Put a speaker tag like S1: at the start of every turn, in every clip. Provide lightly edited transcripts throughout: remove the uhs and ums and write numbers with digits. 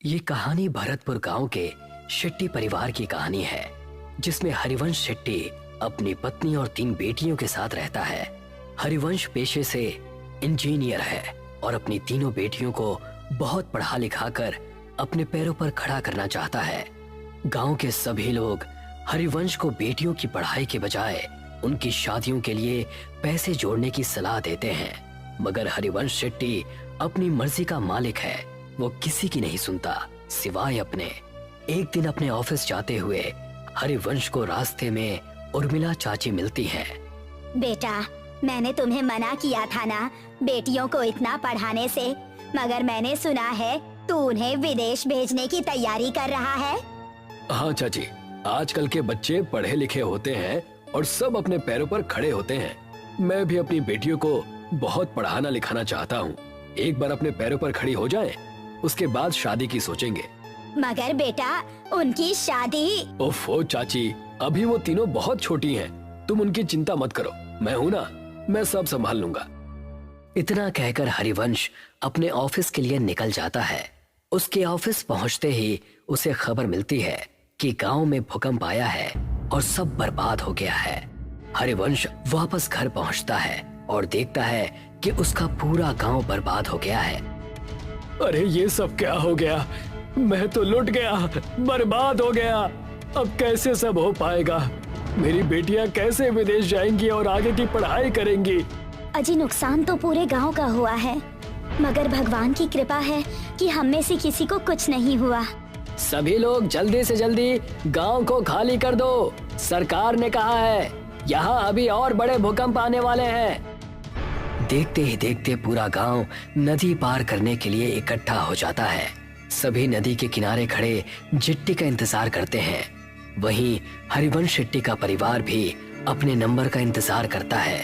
S1: ये कहानी भरतपुर गांव के शेट्टी परिवार की कहानी है, जिसमें हरिवंश शेट्टी अपनी पत्नी और 3 बेटियों के साथ रहता है। हरिवंश पेशे से इंजीनियर है और अपनी तीनों बेटियों को बहुत पढ़ा लिखा कर अपने पैरों पर खड़ा करना चाहता है। गांव के सभी लोग हरिवंश को बेटियों की पढ़ाई के बजाय उनकी शादियों के लिए पैसे जोड़ने की सलाह देते हैं, मगर हरिवंश शेट्टी अपनी मर्जी का मालिक है। वो किसी की नहीं सुनता सिवाय अपने। एक दिन अपने ऑफिस जाते हुए हरिवंश को रास्ते में उर्मिला चाची मिलती हैं।
S2: बेटा, मैंने तुम्हें मना किया था ना बेटियों को इतना पढ़ाने से, मगर मैंने सुना है तू उन्हें विदेश भेजने की तैयारी कर रहा है।
S1: हाँ चाची, आजकल के बच्चे पढ़े लिखे होते हैं और सब अपने पैरों पर खड़े होते हैं। मैं भी अपनी बेटियों को बहुत पढ़ाना लिखाना चाहता हूँ। एक बार अपने पैरों पर खड़ी हो जाएं, उसके बाद शादी की सोचेंगे।
S2: मगर बेटा, उनकी शादी।
S1: ओफो चाची, अभी वो तीनों बहुत छोटी हैं। तुम उनकी चिंता मत करो, मैं हूँ ना, मैं सब संभाल लूंगा। इतना कहकर हरिवंश अपने ऑफिस के लिए निकल जाता है। उसके ऑफिस पहुंचते ही उसे खबर मिलती है कि गांव में भूकंप आया है और सब बर्बाद हो गया है। हरिवंश वापस घर पहुंचता है और देखता है कि उसका पूरा गांव बर्बाद हो गया है। अरे ये सब क्या हो गया? मैं तो लुट गया, बर्बाद हो गया। अब कैसे सब हो पाएगा? मेरी बेटियां कैसे विदेश जाएंगी और आगे की पढ़ाई करेंगी?
S2: अजी, नुकसान तो पूरे गांव का हुआ है, मगर भगवान की कृपा है कि हम में से किसी को कुछ नहीं हुआ।
S1: सभी लोग जल्दी से जल्दी गांव को खाली कर दो। सरकार ने कहा है यहाँ अभी और बड़े भूकंप आने वाले हैं। देखते ही देखते पूरा गांव नदी पार करने के लिए इकट्ठा हो जाता है। सभी नदी के किनारे खड़े जिट्टी का इंतजार करते हैं। वहीं हरिवंश शेट्टी का परिवार भी अपने नंबर का इंतजार करता है।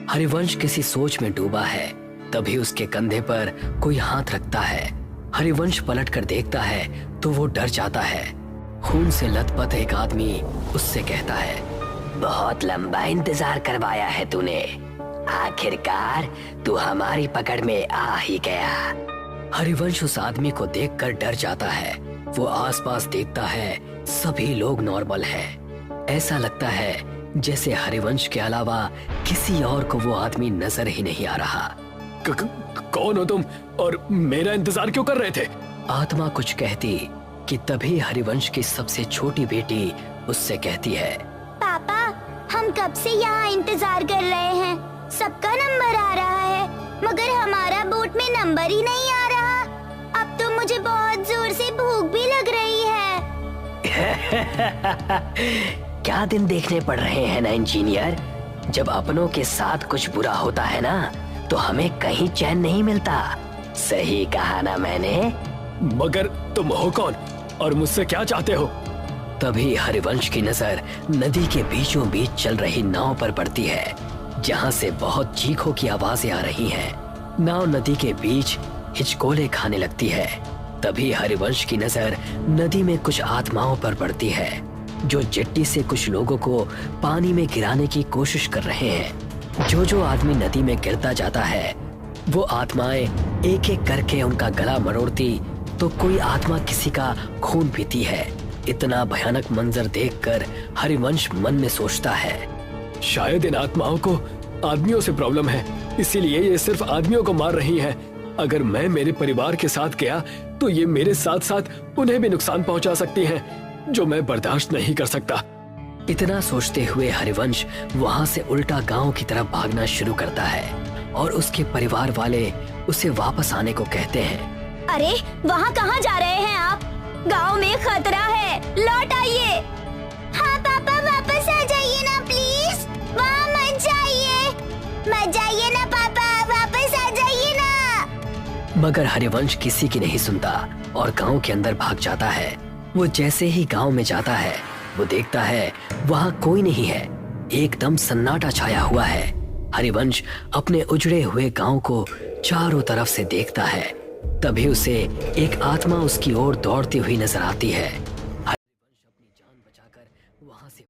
S1: हरिवंश किसी सोच में डूबा है, तभी उसके कंधे पर कोई हाथ रखता है। हरिवंश पलट कर देखता है तो वो डर जाता है। खून से लथपथ एक आदमी उससे कहता है, बहुत लंबा इंतजार करवाया है तूने, आखिरकार तू हमारी पकड़ में आ ही गया। हरिवंश उस आदमी को देखकर डर जाता है। वो आसपास देखता है, सभी लोग नॉर्मल हैं। ऐसा लगता है जैसे हरिवंश के अलावा किसी और को वो आदमी नजर ही नहीं आ रहा। कौन हो तुम और मेरा इंतजार क्यों कर रहे थे? आत्मा कुछ कहती कि तभी हरिवंश की सबसे छोटी बेटी उससे कहती है,
S2: पापा, हम कब से यहाँ इंतजार कर रहे हैं। सबका नंबर आ रहा है, मगर हमारा बोट में नंबर ही नहीं आ रहा। अब तो मुझे बहुत जोर से भूख भी लग रही है।
S1: क्या दिन देखने पड़ रहे हैं ना इंजीनियर। जब अपनों के साथ कुछ बुरा होता है ना, तो हमें कहीं चैन नहीं मिलता। सही कहा ना मैंने? मगर तुम हो कौन और मुझसे क्या चाहते हो? तभी हरिवंश की नजर नदी के बीचों बीच चल रही नाव पर पड़ती है, जहाँ से बहुत चीखों की आवाजें आ रही हैं। नाव नदी के बीच हिचकोले खाने लगती है। तभी हरिवंश की नजर नदी में कुछ आत्माओं पर पड़ती है, जो जेट्टी से कुछ लोगों को पानी में गिराने की कोशिश कर रहे हैं। जो आदमी नदी में गिरता जाता है, वो आत्माएं एक एक करके उनका गला मरोड़ती, तो कोई आत्मा किसी का खून पीती है। इतना भयानक मंजर देखकर हरिवंश मन में सोचता है, शायद इन आत्माओं को आदमियों से प्रॉब्लम है, इसीलिए ये सिर्फ आदमियों को मार रही हैं। अगर मैं मेरे परिवार के साथ गया तो ये मेरे साथ साथ उन्हें भी नुकसान पहुंचा सकती हैं, जो मैं बर्दाश्त नहीं कर सकता। इतना सोचते हुए हरिवंश वहां से उल्टा गांव की तरफ भागना शुरू करता है और उसके परिवार वाले उसे वापस आने को कहते हैं।
S2: अरे, वहाँ कहाँ जा रहे हैं आप? गांव में खतरा है, लौट आइए। हाँ पापा, वापस आ जाइए ना प्लीज। वहाँ मत जाइए, मत जाइए ना पापा, वापस आ जाइए ना।
S1: मगर हरिवंश किसी की नहीं सुनता और गांव के अंदर भाग जाता है। वो जैसे ही गांव में जाता है, वो देखता है वहाँ कोई नहीं है। एकदम सन्नाटा छाया हुआ है। हरिवंश अपने उजड़े हुए गांव को चारों तरफ से देखता है। तभी उसे एक आत्मा उसकी ओर दौड़ती हुई नजर आती है।